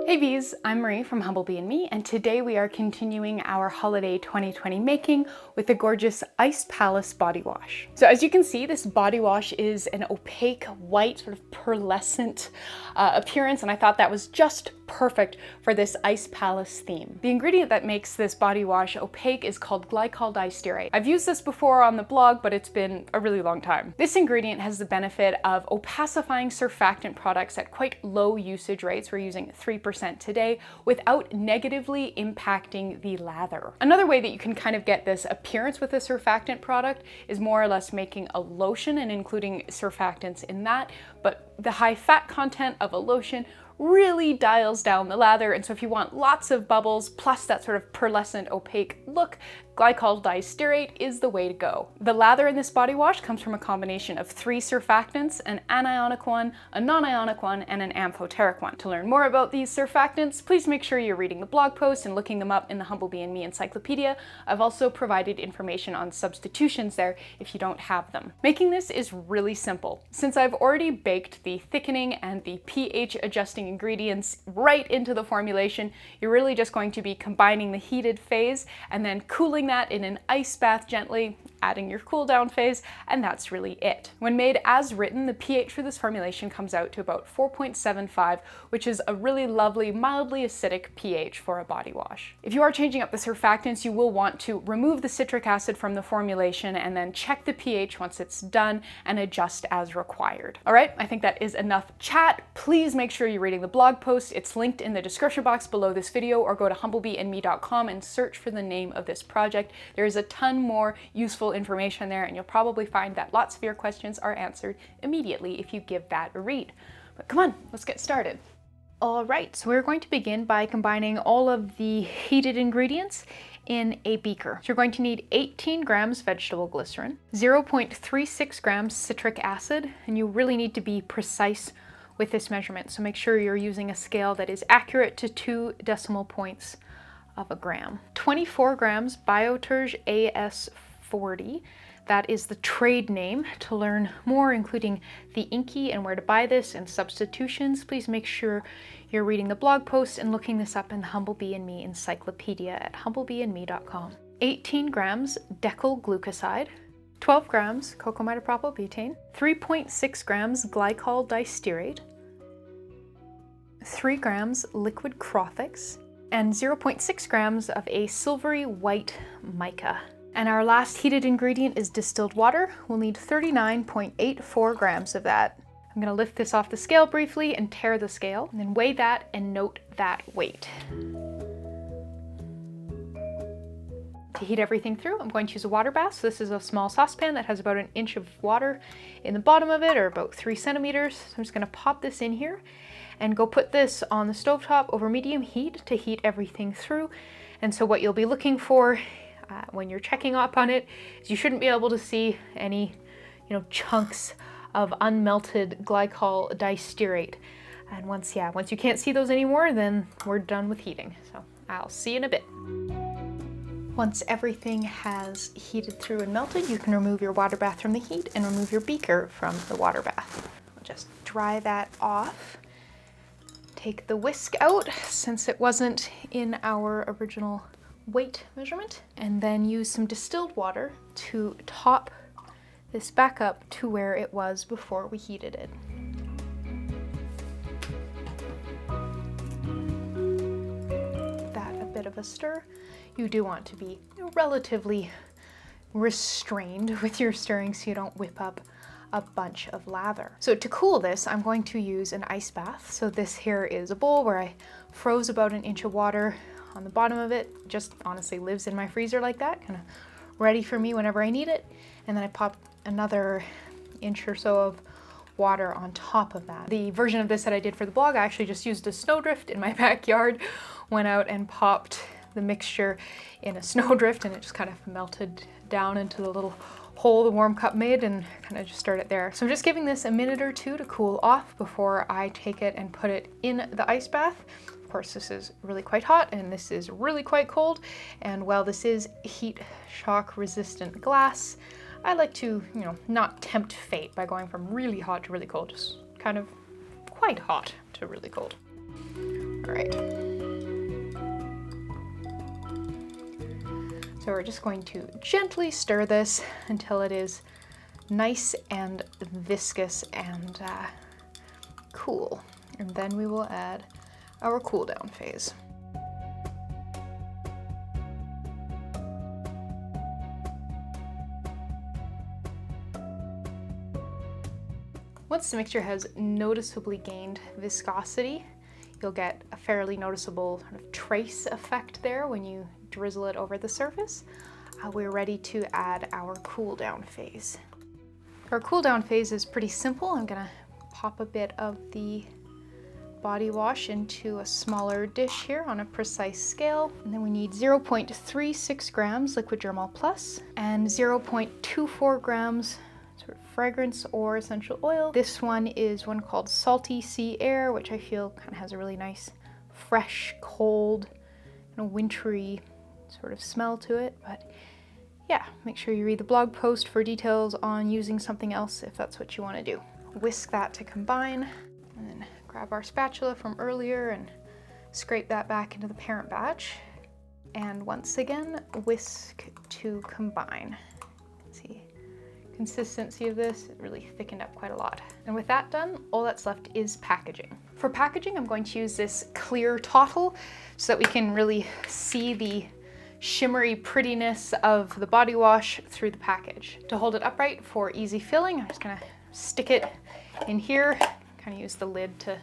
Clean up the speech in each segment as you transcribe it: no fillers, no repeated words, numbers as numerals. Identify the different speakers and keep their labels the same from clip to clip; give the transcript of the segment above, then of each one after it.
Speaker 1: Hey bees, I'm Marie from Humblebee and Me, and today we are continuing our holiday 2020 making with the gorgeous Ice Palace body wash. So as you can see, this body wash is an opaque, white, sort of pearlescent appearance, and I thought that was just perfect for this Ice Palace theme. The ingredient that makes this body wash opaque is called glycol distearate. I've used this before on the blog, but it's been a really long time. This ingredient has the benefit of opacifying surfactant products at quite low usage rates. We're using 3% today without negatively impacting the lather. Another way that you can kind of get this appearance with a surfactant product is more or less making a lotion and including surfactants in that, but the high fat content of a lotion really dials down the lather, and so if you want lots of bubbles plus that sort of pearlescent opaque look, glycol distearate is the way to go. The lather in this body wash comes from a combination of 3 surfactants, an anionic one, a non-ionic one, and an amphoteric one. To learn more about these surfactants, please make sure you're reading the blog post and looking them up in the Humblebee and Me encyclopedia. I've also provided information on substitutions there if you don't have them. Making this is really simple. Since I've already baked the thickening and the pH adjusting ingredients right into the formulation, you're really just going to be combining the heated phase and then cooling that in an ice bath gently, adding your cool down phase, and that's really it. When made as written, the pH for this formulation comes out to about 4.75, which is a really lovely, mildly acidic pH for a body wash. If you are changing up the surfactants, you will want to remove the citric acid from the formulation and then check the pH once it's done and adjust as required. All right, I think that is enough chat. Please make sure you're reading the blog post. It's linked in the description box below this video, or go to humblebeeandme.com and search for the name of this project. There is a ton more useful information there, and you'll probably find that lots of your questions are answered immediately if you give that a read. But come on, let's get started. All right, so we're going to begin by combining all of the heated ingredients in a beaker. So you're going to need 18 grams vegetable glycerin, 0.36 grams citric acid, and you really need to be precise with this measurement. So make sure you're using a scale that is accurate to 2 decimal points of a gram. 24 grams Bio-Terge AS40. That is the trade name. To learn more, including the inky and where to buy this and substitutions, please make sure you're reading the blog post and looking this up in the Humblebee and Me encyclopedia at humblebeeandme.com. 18 grams decyl glucoside, 12 grams Cocamidopropyl Betaine, 3.6 grams glycol distearate, 3 grams liquid Crothix, and 0.6 grams of a silvery white mica. And our last heated ingredient is distilled water. We'll need 39.84 grams of that. I'm gonna lift this off the scale briefly and tare the scale, and then weigh that and note that weight. To heat everything through, I'm going to use a water bath. So this is a small saucepan that has about 1 inch of water in the bottom of it, or about 3 centimeters. So I'm just gonna pop this in here and go put this on the stovetop over medium heat to heat everything through. And so what you'll be looking for when you're checking up on it is you shouldn't be able to see any, chunks of unmelted glycol distearate. And once you can't see those anymore, then we're done with heating. So I'll see you in a bit. Once everything has heated through and melted, you can remove your water bath from the heat and remove your beaker from the water bath. We'll just dry that off. Take the whisk out since it wasn't in our original weight measurement, and then use some distilled water to top this back up to where it was before we heated it. Give that a bit of a stir. You do want to be relatively restrained with your stirring so you don't whip up a bunch of lather. So to cool this, I'm going to use an ice bath. So this here is a bowl where I froze about 1 inch of water on the bottom of it. Just honestly lives in my freezer like that, kind of ready for me whenever I need it. And then I pop another inch or so of water on top of that. The version of this that I did for the blog, I actually just used a snowdrift in my backyard, went out and popped the mixture in a snowdrift, and it just kind of melted down into the little hole the warm cup made, and kind of just stirred it there. So I'm just giving this a minute or two to cool off before I take it and put it in the ice bath. Of course, this is really quite hot and this is really quite cold. And while this is heat shock resistant glass, I like to, not tempt fate by going from really hot to really cold, just kind of quite hot to really cold. All right. So we're just going to gently stir this until it is nice and viscous and cool. And then we will add our cool down phase. Once the mixture has noticeably gained viscosity, you'll get a fairly noticeable sort of trace effect there when you drizzle it over the surface. We're ready to add our cool down phase. Our cool down phase is pretty simple. I'm gonna pop a bit of the body wash into a smaller dish here on a precise scale. And then we need 0.36 grams liquid Germall Plus and 0.24 grams sort of fragrance or essential oil. This one is one called Salty Sea Air, which I feel kind of has a really nice, fresh, cold, wintry sort of smell to it. But yeah, make sure you read the blog post for details on using something else if that's what you want to do. Whisk that to combine, and then grab our spatula from earlier and scrape that back into the parent batch. And once again, whisk to combine. See, consistency of this, it really thickened up quite a lot. And with that done, all that's left is packaging. For packaging, I'm going to use this clear tottle so that we can really see the shimmery prettiness of the body wash through the package. To hold it upright for easy filling, I'm just gonna stick it in here, kind of use the lid to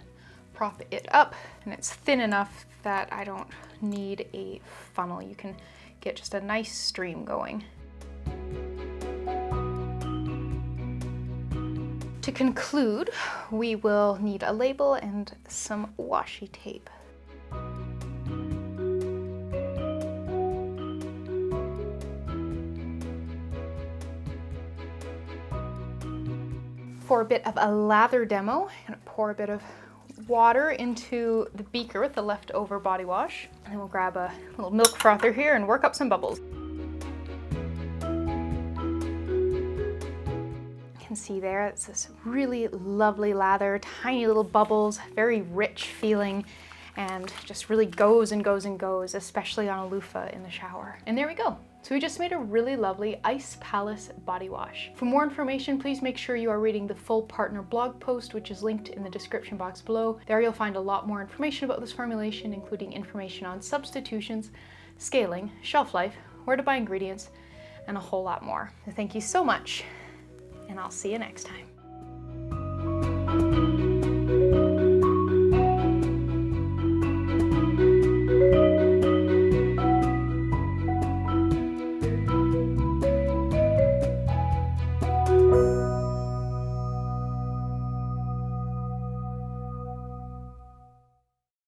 Speaker 1: prop it up, and it's thin enough that I don't need a funnel. You can get just a nice stream going. To conclude, we will need a label and some washi tape. For a bit of a lather demo, I'm gonna pour a bit of water into the beaker with the leftover body wash, and then we'll grab a little milk frother here and work up some bubbles. You can see there, it's this really lovely lather, tiny little bubbles, very rich feeling, and just really goes and goes and goes, especially on a loofah in the shower. And there we go. So we just made a really lovely Ice Palace body wash. For more information, please make sure you are reading the full partner blog post, which is linked in the description box below. There you'll find a lot more information about this formulation, including information on substitutions, scaling, shelf life, where to buy ingredients, and a whole lot more. So thank you so much, and I'll see you next time.